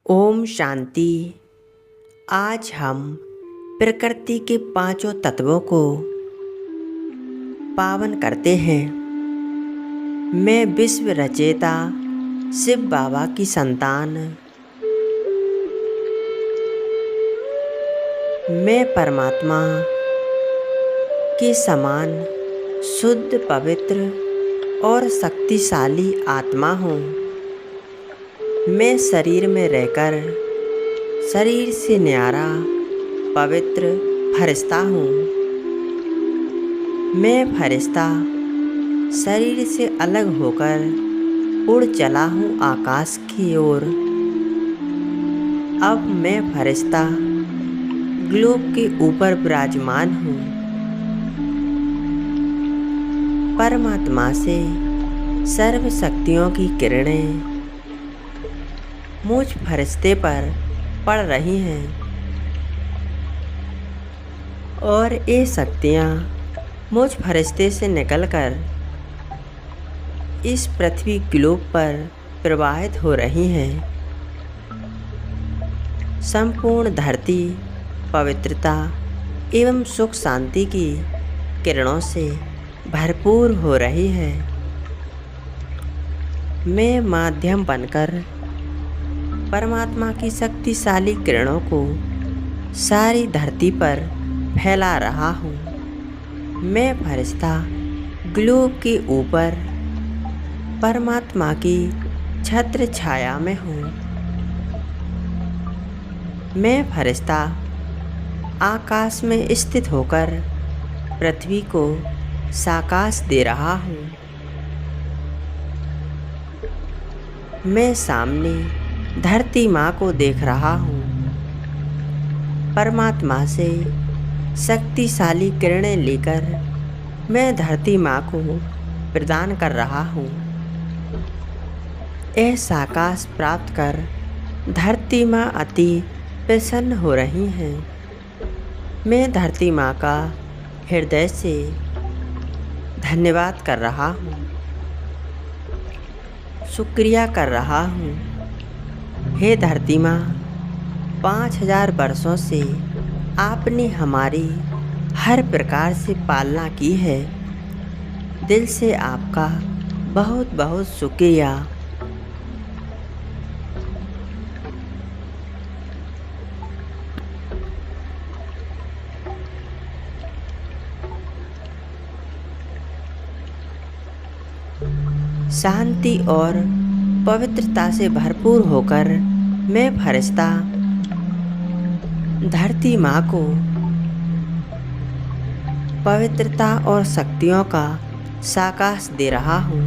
ओम शांति। आज हम प्रकृति के पांचों तत्वों को पावन करते हैं। मैं विश्व रचयिता शिव बाबा की संतान, मैं परमात्मा के समान शुद्ध, पवित्र और शक्तिशाली आत्मा हूँ। मैं शरीर में रहकर शरीर से न्यारा पवित्र फरिश्ता हूँ। मैं फरिश्ता शरीर से अलग होकर उड़ चला हूँ आकाश की ओर। अब मैं फरिश्ता ग्लोब के ऊपर विराजमान हूँ। परमात्मा से सर्व शक्तियों की किरणें मुझ फरिश्ते पर पड़ रही हैं और ये शक्तियाँ मुझ फरिश्ते से निकलकर इस पृथ्वी ग्लोब पर प्रवाहित हो रही हैं। संपूर्ण धरती पवित्रता एवं सुख शांति की किरणों से भरपूर हो रही है। मैं माध्यम बनकर परमात्मा की शक्तिशाली किरणों को सारी धरती पर फैला रहा हूँ। मैं फरिश्ता ग्लोब के ऊपर परमात्मा की छत्र छाया में हूँ। मैं फरिश्ता आकाश में स्थित होकर पृथ्वी को साकाश दे रहा हूँ। मैं सामने धरती माँ को देख रहा हूँ। परमात्मा से शक्तिशाली किरणें लेकर मैं धरती माँ को प्रदान कर रहा हूँ। यह साकाश प्राप्त कर धरती माँ अति प्रसन्न हो रही हैं। मैं धरती माँ का हृदय से धन्यवाद कर रहा हूँ, शुक्रिया कर रहा हूँ। हे धरती माँ, 5000 वर्षों से आपने हमारी हर प्रकार से पालना की है। दिल से आपका बहुत बहुत शुक्रिया। शांति और पवित्रता से भरपूर होकर मैं फरिश्ता धरती माँ को पवित्रता और शक्तियों का साकाश दे रहा हूँ।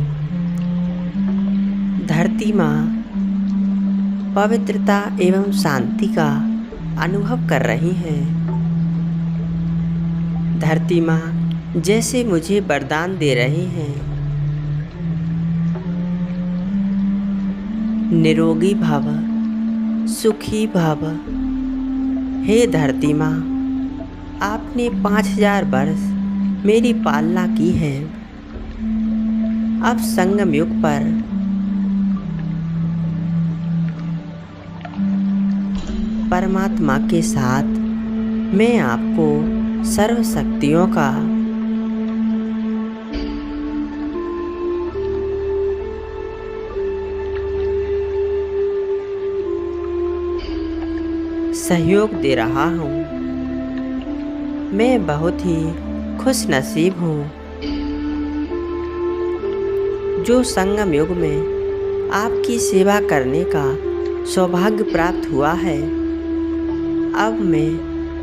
धरती माँ पवित्रता एवं शांति का अनुभव कर रही हैं। धरती माँ जैसे मुझे वरदान दे रही हैं, निरोगी भव, सुखी भव। हे धरती माँ, आपने 5000 वर्ष मेरी पालना की है। अब संगम युग पर परमात्मा के साथ मैं आपको सर्व शक्तियों का सहयोग दे रहा हूँ। मैं बहुत ही खुश नसीब हूँ जो संगम युग में आपकी सेवा करने का सौभाग्य प्राप्त हुआ है। अब मैं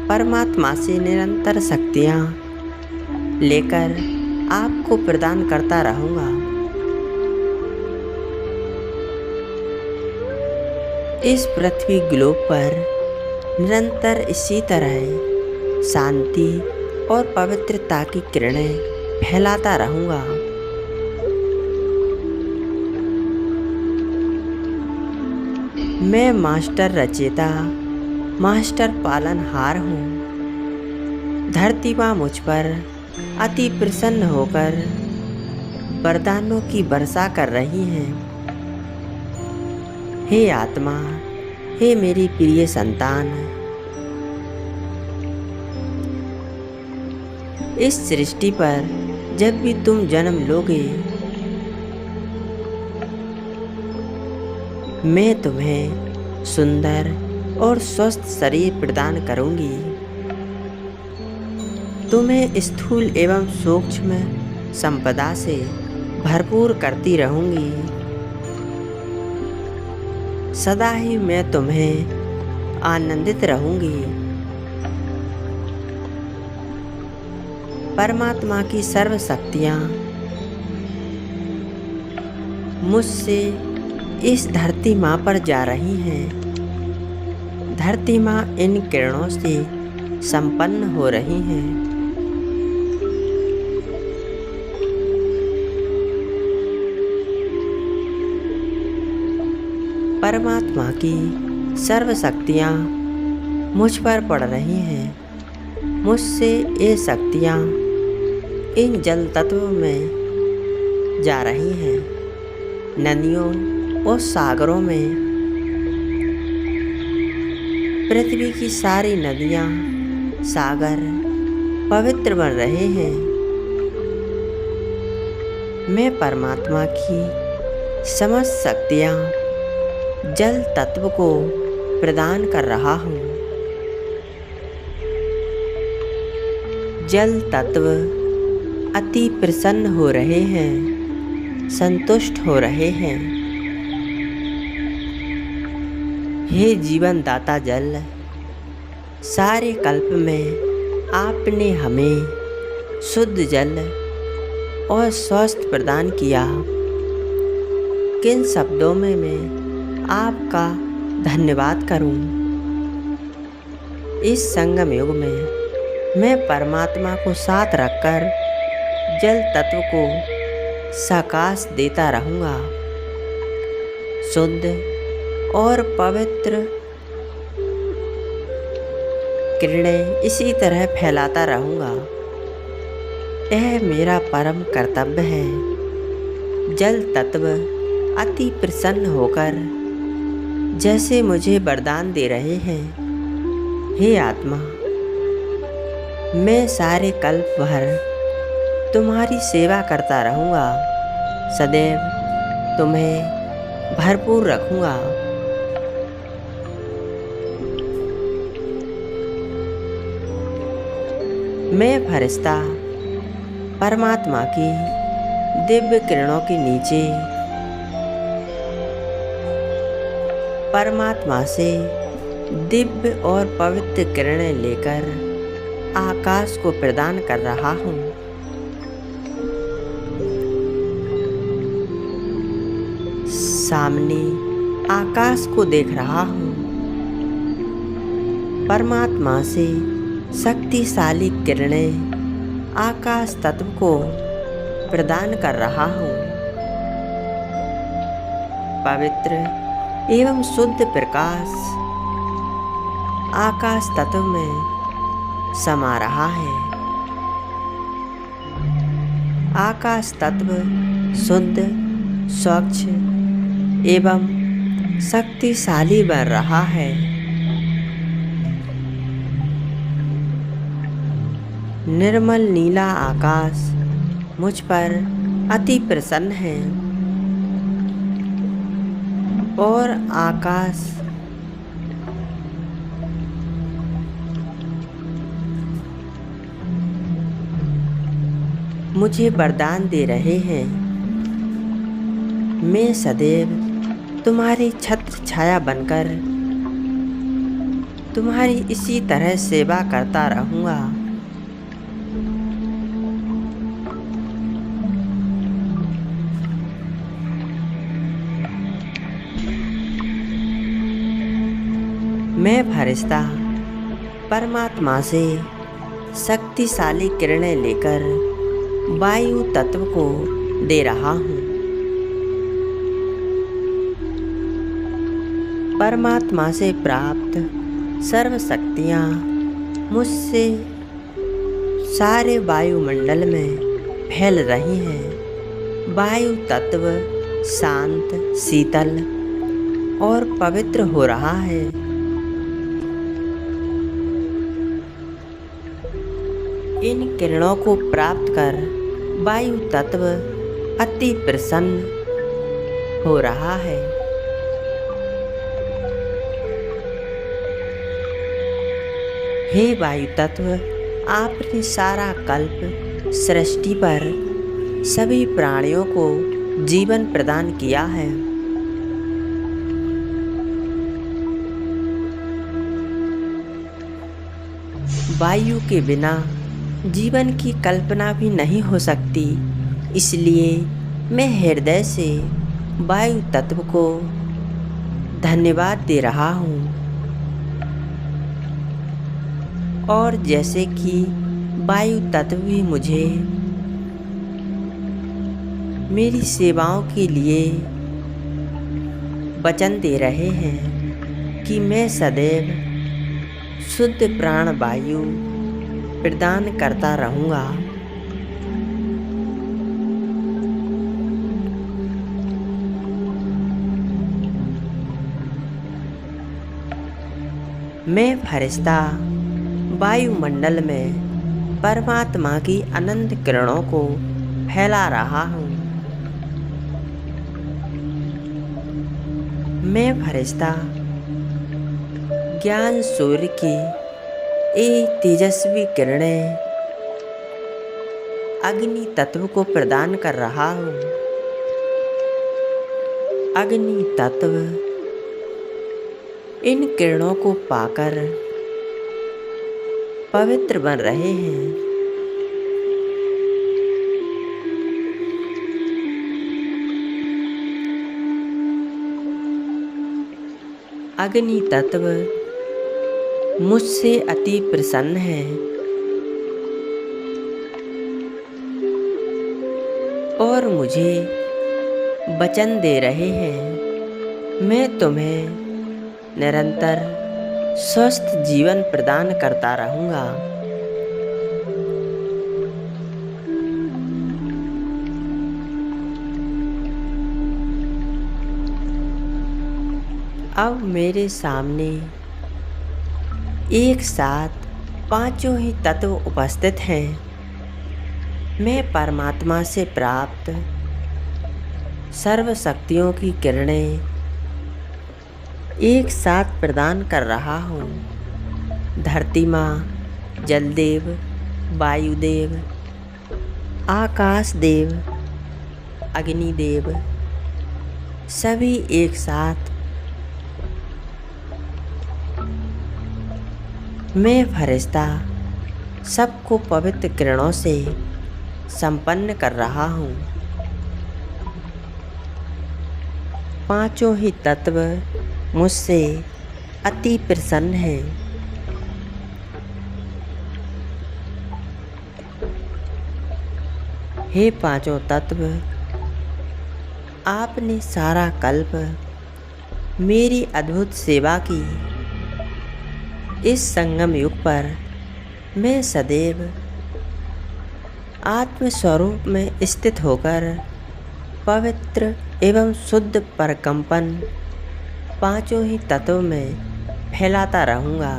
परमात्मा से निरंतर शक्तियाँ लेकर आपको प्रदान करता रहूँगा। इस पृथ्वी ग्लोब पर निरंतर इसी तरह शांति और पवित्रता की किरणें फैलाता रहूँगा। मैं मास्टर रचयिता, मास्टर पालनहार हूँ। धरती माँ मुझ पर अति प्रसन्न होकर वरदानों की वर्षा कर रही हैं। हे आत्मा, हे मेरी प्रिय संतान, इस सृष्टि पर जब भी तुम जन्म लोगे, मैं तुम्हें सुंदर और स्वस्थ शरीर प्रदान करूंगी। तुम्हें स्थूल एवं सूक्ष्म संपदा से भरपूर करती रहूंगी। सदा ही मैं तुम्हें आनंदित रहूंगी। परमात्मा की सर्व शक्तियाँ मुझसे इस धरती माँ पर जा रही हैं। धरती माँ इन किरणों से संपन्न हो रही हैं। परमात्मा की सर्व शक्तियाँ मुझ पर पड़ रही हैं। मुझसे ये शक्तियाँ इन जल तत्वों में जा रही हैं। नदियों और सागरों में पृथ्वी की सारी नदियाँ, सागर पवित्र बन रहे हैं। मैं परमात्मा की समस्त शक्तियाँ जल तत्व को प्रदान कर रहा हूँ। जल तत्व अति प्रसन्न हो रहे हैं, संतुष्ट हो रहे हैं। हे जीवन दाता जल, सारे कल्प में आपने हमें शुद्ध जल और स्वस्थ प्रदान किया। किन शब्दों में मैं आपका धन्यवाद करूं। इस संगम युग में मैं परमात्मा को साथ रखकर जल तत्व को सकाश देता रहूँगा। शुद्ध और पवित्र किरणें इसी तरह फैलाता रहूँगा। यह मेरा परम कर्तव्य है। जल तत्व अति प्रसन्न होकर जैसे मुझे वरदान दे रहे हैं। हे आत्मा, मैं सारे कल्प भर तुम्हारी सेवा करता रहूँगा। सदैव तुम्हें भरपूर रखूँगा। मैं फरिश्ता परमात्मा की दिव्य किरणों के नीचे परमात्मा से दिव्य और पवित्र किरणें लेकर आकाश को प्रदान कर रहा हूँ। सामने आकाश को देख रहा हूँ। परमात्मा से शक्तिशाली किरणें आकाश तत्व को प्रदान कर रहा हूँ। पवित्र एवं शुद्ध प्रकाश आकाश तत्व में समा रहा है। आकाश तत्व शुद्ध, स्वच्छ एवं शक्तिशाली बन रहा है। निर्मल नीला आकाश मुझ पर अति प्रसन्न है और आकाश मुझे वरदान दे रहे हैं। मैं सदैव तुम्हारी छत्र छाया बनकर तुम्हारी इसी तरह सेवा करता रहूँगा। मैं फरिश्ता परमात्मा से शक्तिशाली किरणें लेकर वायु तत्व को दे रहा हूँ। परमात्मा से प्राप्त सर्व शक्तियाँ मुझसे सारे वायुमंडल में फैल रही हैं। वायु तत्व शांत, शीतल और पवित्र हो रहा है। इन किरणों को प्राप्त कर वायु तत्व अति प्रसन्न हो रहा है। हे वायु तत्व, आपने सारा कल्प सृष्टि पर सभी प्राणियों को जीवन प्रदान किया है। वायु के बिना जीवन की कल्पना भी नहीं हो सकती, इसलिए मैं हृदय से वायु तत्व को धन्यवाद दे रहा हूँ। और जैसे कि वायु तत्व भी मुझे मेरी सेवाओं के लिए वचन दे रहे हैं कि मैं सदैव शुद्ध प्राण वायु प्रदान करता रहूँगा। मैं फरिश्ता वायुमंडल में परमात्मा की अनंत किरणों को फैला रहा हूँ। मैं फरिश्ता ज्ञान सूर्य की ये तेजस्वी किरणें अग्नि तत्व को प्रदान कर रहा हूँ। अग्नि तत्व इन किरणों को पाकर पवित्र बन रहे हैं। अग्नि तत्व मुझसे अति प्रसन्न है और मुझे वचन दे रहे हैं, मैं तुम्हें निरंतर स्वस्थ जीवन प्रदान करता रहूँगा। अब मेरे सामने एक साथ पांचों ही तत्व उपस्थित हैं। मैं परमात्मा से प्राप्त सर्व शक्तियों की किरणें एक साथ प्रदान कर रहा हूँ। धरती माँ, जलदेव, वायुदेव, आकाशदेव, अग्निदेव सभी एक साथ मैं फरिश्ता सबको पवित्र किरणों से संपन्न कर रहा हूँ। पांचों ही तत्व मुझसे अति प्रसन्न हैं। हे पांचों तत्व, आपने सारा कल्प मेरी अद्भुत सेवा की। इस संगम युग पर मैं सदैव आत्मस्वरूप में स्थित होकर पवित्र एवं शुद्ध परकंपन पांचों ही तत्वों में फैलाता रहूँगा।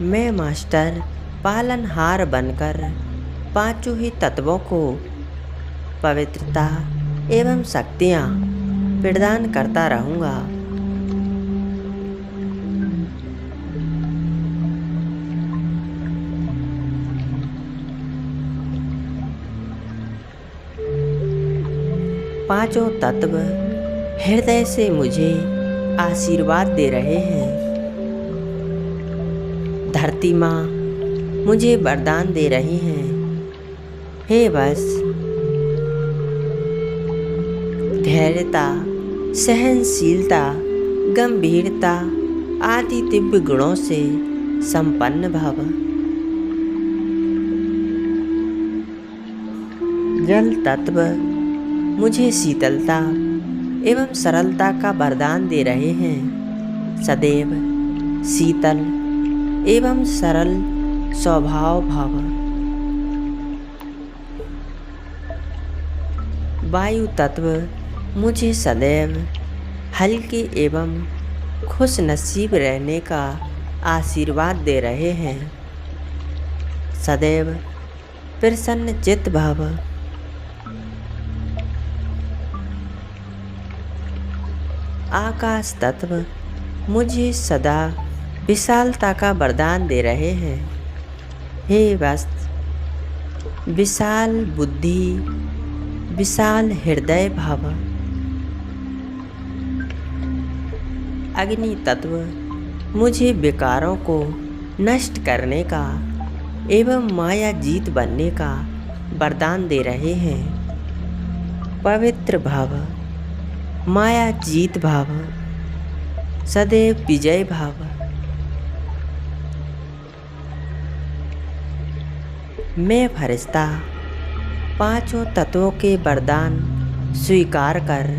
मैं मास्टर पालनहार बनकर पांचों ही तत्वों को पवित्रता एवं शक्तियाँ प्रदान करता रहूँगा। पांचों तत्व हृदय से मुझे आशीर्वाद दे रहे हैं। धरती माँ मुझे वरदान दे रही हैं। हे बस, धैर्यता, सहनशीलता, गंभीरता आदि दिव्य गुणों से संपन्न भव। जल तत्व मुझे शीतलता एवं सरलता का वरदान दे रहे हैं। सदैव शीतल एवं सरल स्वभाव भव। वायु तत्व मुझे सदैव हल्के एवं खुश नसीब रहने का आशीर्वाद दे रहे हैं। सदैव प्रसन्न चित्त भव। आकाश तत्व मुझे सदा विशालता का वरदान दे रहे हैं। हे वस्त विशाल बुद्धि, विशाल हृदय भव। अग्नि तत्व मुझे विकारों को नष्ट करने का एवं माया जीत बनने का वरदान दे रहे हैं। पवित्र भव, माया जीत भाव, सदैव विजय भाव। मैं फरिश्ता पांचों तत्वों के वरदान स्वीकार कर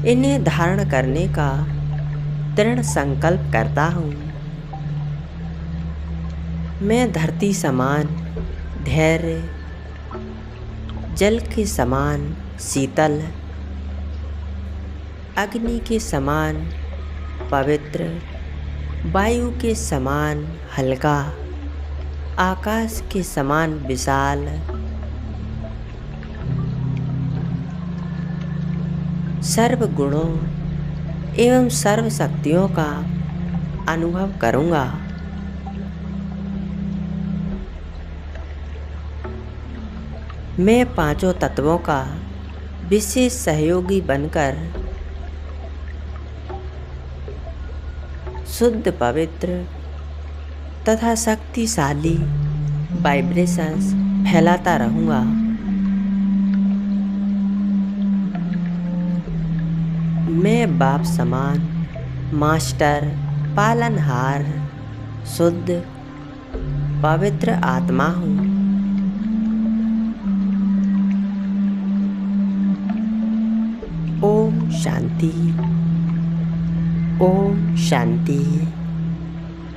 इन्हें धारण करने का दृढ़ संकल्प करता हूँ। मैं धरती समान धैर्य, जल के समान शीतल, अग्नि के समान पवित्र, वायु के समान हल्का, आकाश के समान विशाल, सर्व गुणों एवं सर्व शक्तियों का अनुभव करूँगा। मैं पांचों तत्वों का विशेष सहयोगी बनकर शुद्ध, पवित्र तथा शक्तिशाली वाइब्रेशंस फैलाता रहूँगा। मैं बाप समान मास्टर, पालनहार, शुद्ध, पवित्र आत्मा हूँ। ओम शांति, ओम शांति।